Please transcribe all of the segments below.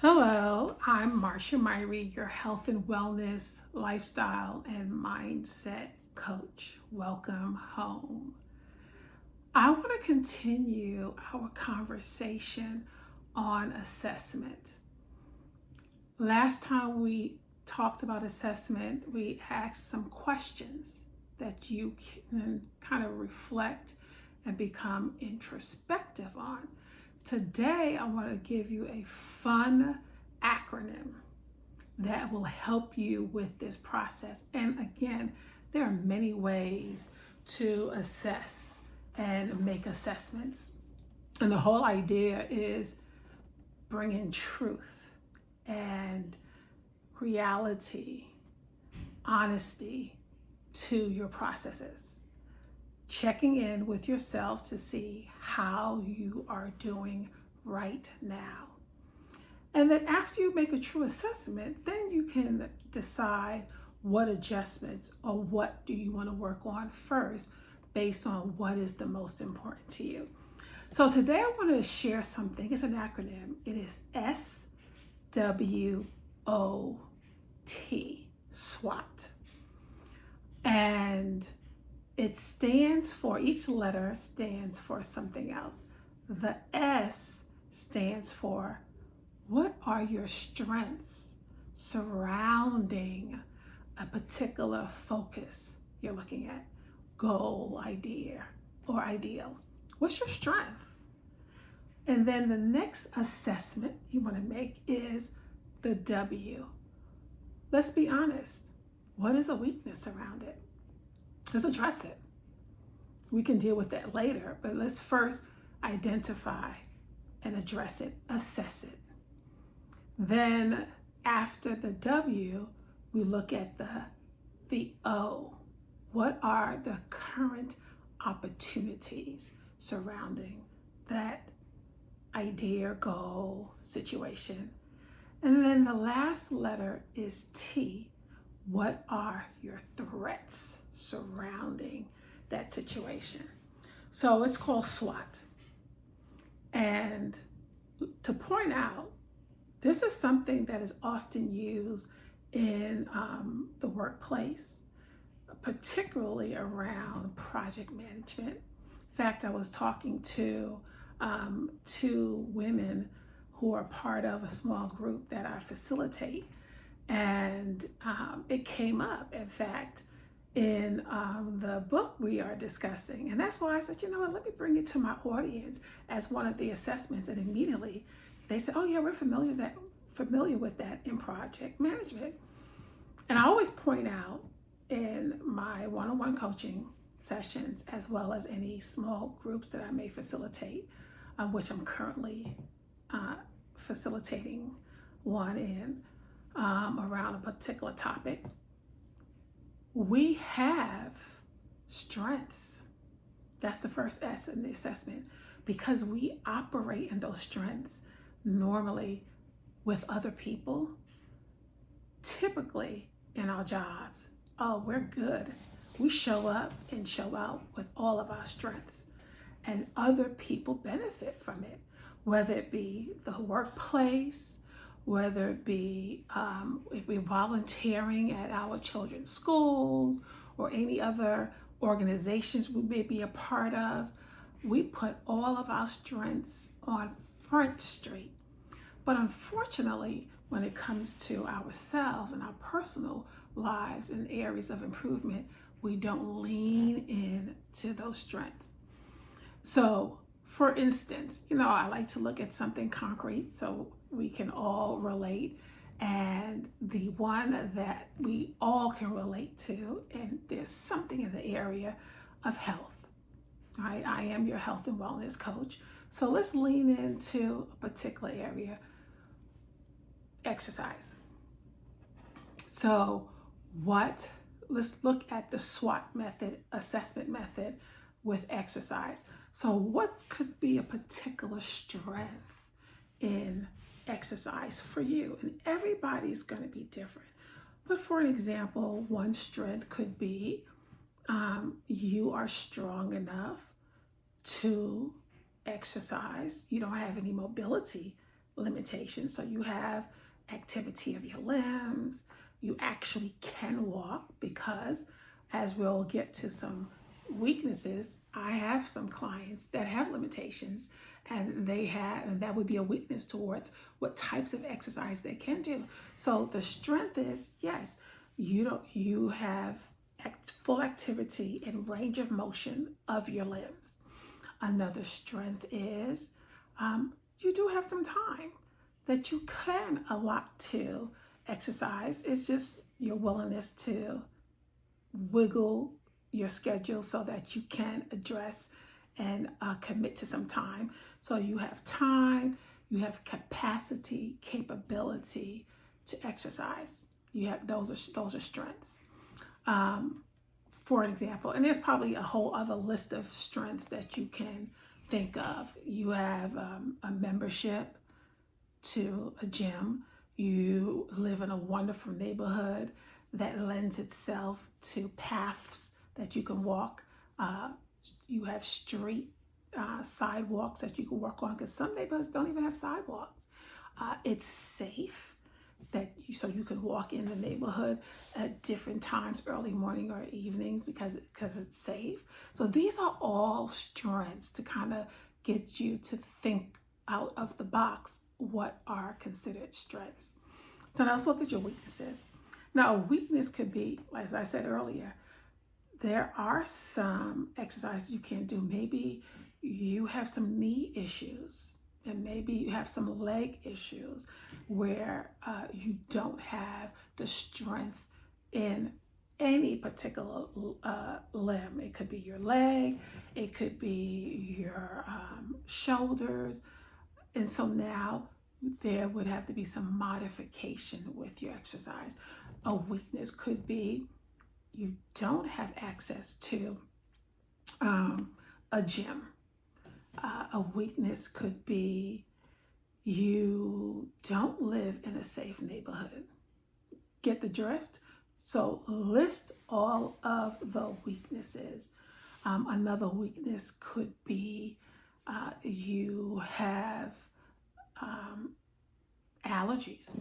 Hello, I'm Marcia Myrie, your health and wellness, lifestyle, and mindset coach. Welcome home. I want to continue our conversation on assessment. Last time we talked about assessment, we asked some questions that you can kind of reflect and become introspective on. Today, I want to give you a fun acronym that will help you with this process. And again, there are many ways to assess and make assessments. And the whole idea is bringing truth and reality, honesty to your processes. Checking in with yourself to see how you are doing right now. And then after you make a true assessment, then you can decide what adjustments or what do you want to work on first based on what is the most important to you. So today I want to share something. It's an acronym. It is S.W.O.T, SWOT. And it stands for, each letter stands for something else. The S stands for what are your strengths surrounding a particular focus you're looking at, goal, idea, or ideal. What's your strength? And then the next assessment you want to make is the W. Let's be honest. What is a weakness around it? Let's address it. We can deal with that later, but let's first identify and address it, assess it. Then after the W, we look at the O. What are the current opportunities surrounding that idea, goal, situation? And then the last letter is T. What are your threats surrounding that situation? So it's called SWOT. And to point out, this is something that is often used in the workplace, particularly around project management. In fact, I was talking to two women who are part of a small group that I facilitate, and it came up, in fact, in the book we are discussing. And that's why I said, you know what, let me bring it to my audience as one of the assessments. And immediately they said, oh yeah, we're familiar with that in project management. And I always point out in my one-on-one coaching sessions, as well as any small groups that I may facilitate, which I'm currently facilitating one in around a particular topic. We have strengths. That's the first S in the assessment, because we operate in those strengths normally with other people, typically in our jobs. Oh, we're good. We show up and show out with all of our strengths, and other people benefit from it, whether it be the workplace, whether it be if we're volunteering at our children's schools or any other organizations we may be a part of. We put all of our strengths on Front Street. But unfortunately, when it comes to ourselves and our personal lives and areas of improvement, we don't lean into those strengths. So, for instance, I like to look at something concrete so we can all relate. And the one that we all can relate to, and there's something in the area of health. Right? I am your health and wellness coach. So let's lean into a particular area. Exercise. So let's look at the SWOT method, assessment method with exercise. So what could be a particular strength in exercise for you? And everybody's going to be different. But for an example, one strength could be you are strong enough to exercise. You don't have any mobility limitations. So you have activity of your limbs. You actually can walk because, as we'll get to some weaknesses, I have some clients that have limitations, and that would be a weakness towards what types of exercise they can do. So the strength is, yes, you have full activity and range of motion of your limbs. Another strength is you do have some time that you can allot to exercise. It's just your willingness to wiggle your schedule so that you can address and commit to some time. So you have time, you have capacity, capability to exercise. You have those are strengths. For an example, and there's probably a whole other list of strengths that you can think of. You have a membership to a gym. You live in a wonderful neighborhood that lends itself to paths that you can walk. You have street sidewalks that you can walk on, because some neighborhoods don't even have sidewalks. It's safe so you can walk in the neighborhood at different times, early morning or evenings, because it's safe. So these are all strengths to kind of get you to think out of the box what are considered strengths. So now let's look at your weaknesses. Now, a weakness could be, as I said earlier, there are some exercises you can't do. Maybe you have some knee issues, and maybe you have some leg issues where you don't have the strength in any particular limb. It could be your leg, it could be your shoulders. And so now there would have to be some modification with your exercise. A weakness could be you don't have access to a gym. A weakness could be you don't live in a safe neighborhood. Get the drift? So list all of the weaknesses. Another weakness could be you have allergies.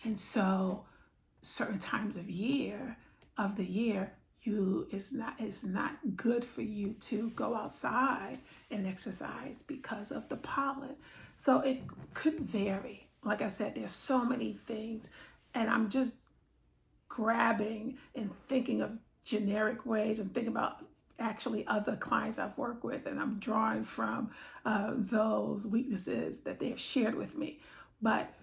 And so certain times of the year, it's not good for you to go outside and exercise because of the pollen. So it could vary. Like I said, there's so many things, and I'm just grabbing and thinking of generic ways and thinking about actually other clients I've worked with, and I'm drawing from those weaknesses that they've shared with me. But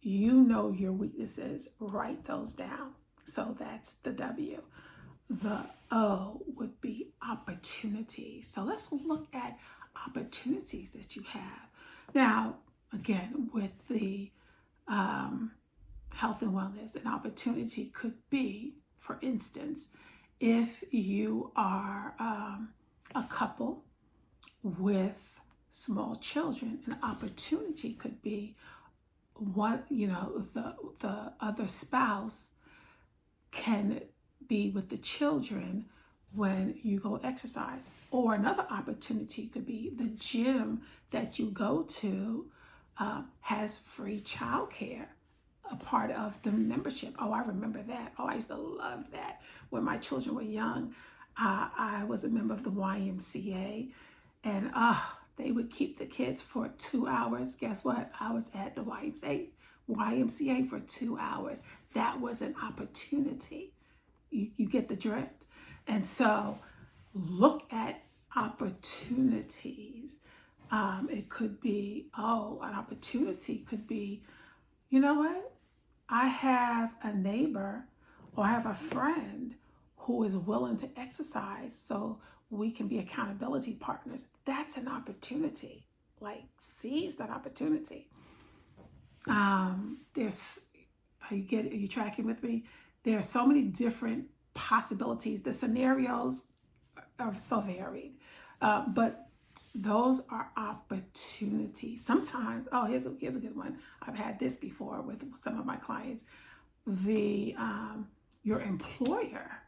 you know your weaknesses, write those down. So that's the W. The O would be opportunity. So let's look at opportunities that you have. Now, again, with the health and wellness, an opportunity could be, for instance, if you are a couple with small children, an opportunity could be the other spouse can be with the children when you go exercise. Or another opportunity could be the gym that you go to has free childcare, a part of the membership. Oh, I remember that. Oh, I used to love that. When my children were young, I was a member of the YMCA, and they would keep the kids for 2 hours. Guess what? I was at the YMCA for 2 hours. That was an opportunity. You get the drift? And so look at opportunities. It could be, an opportunity could be, you know what? I have a neighbor or I have a friend who is willing to exercise so we can be accountability partners. That's an opportunity. Like, seize that opportunity. Are you tracking with me? There are so many different possibilities. The scenarios are so varied, but those are opportunities. Sometimes, here's a good one. I've had this before with some of my clients. Your employer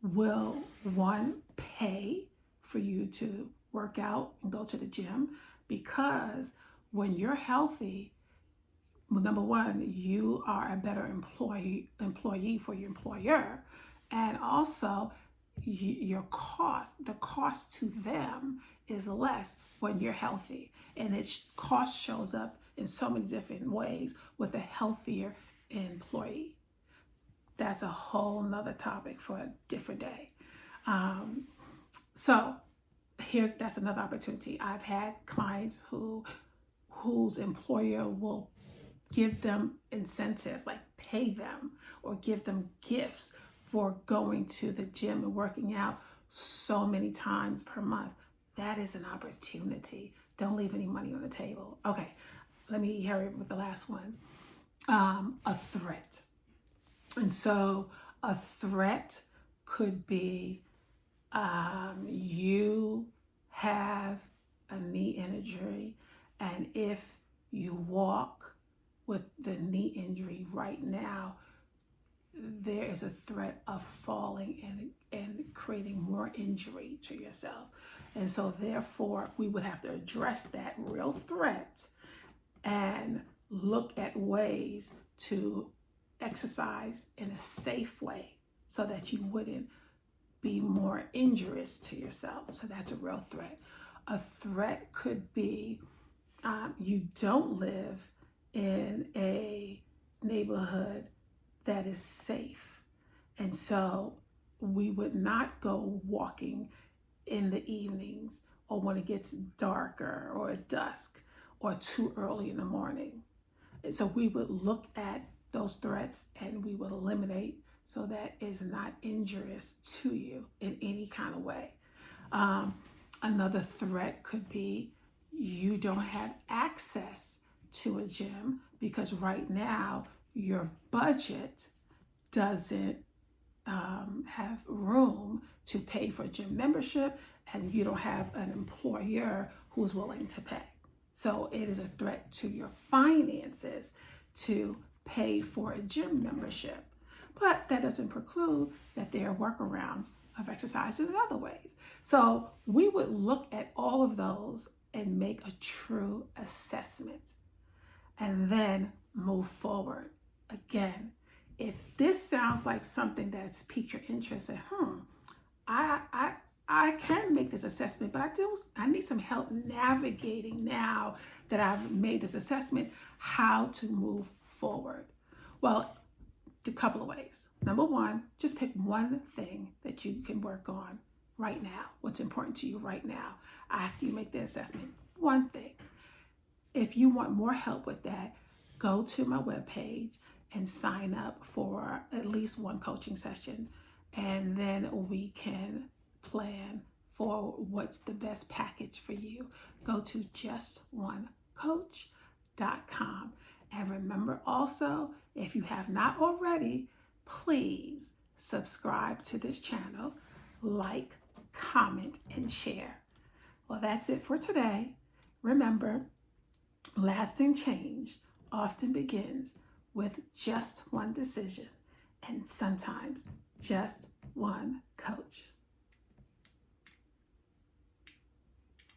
will, one, pay for you to work out and go to the gym, because when you're healthy, well, number one, you are a better employee for your employer, and also the cost to them is less when you're healthy, and cost shows up in so many different ways with a healthier employee. That's a whole nother topic for a different day. So that's another opportunity. I've had clients whose employer will give them incentive, like pay them or give them gifts for going to the gym and working out so many times per month. That is an opportunity. Don't leave any money on the table. Okay, let me hurry up with the last one. A threat. And so a threat could be you have a knee injury, and if you walk with the knee injury right now, there is a threat of falling and creating more injury to yourself. And so therefore, we would have to address that real threat and look at ways to exercise in a safe way so that you wouldn't be more injurious to yourself. So that's a real threat. A threat could be you don't live in a neighborhood that is safe. And so we would not go walking in the evenings or when it gets darker or at dusk or too early in the morning. And so we would look at those threats and we would eliminate so that is not injurious to you in any kind of way. Another threat could be you don't have access to a gym because right now your budget doesn't have room to pay for a gym membership, and you don't have an employer who's willing to pay. So it is a threat to your finances to pay for a gym membership. But that doesn't preclude that there are workarounds of exercises in other ways. So we would look at all of those and make a true assessment and then move forward. Again, if this sounds like something that's piqued your interest, and I can make this assessment, but I need some help navigating now that I've made this assessment, how to move forward. Well, a couple of ways. Number one, just pick one thing that you can work on right now. What's important to you right now after you make the assessment. One thing. If you want more help with that, go to my webpage and sign up for at least one coaching session, and then we can plan for what's the best package for you. Go to justonecoach.com. And remember also, if you have not already, please subscribe to this channel, like, comment, and share. Well, that's it for today. Remember, lasting change often begins with just one decision, and sometimes just one coach.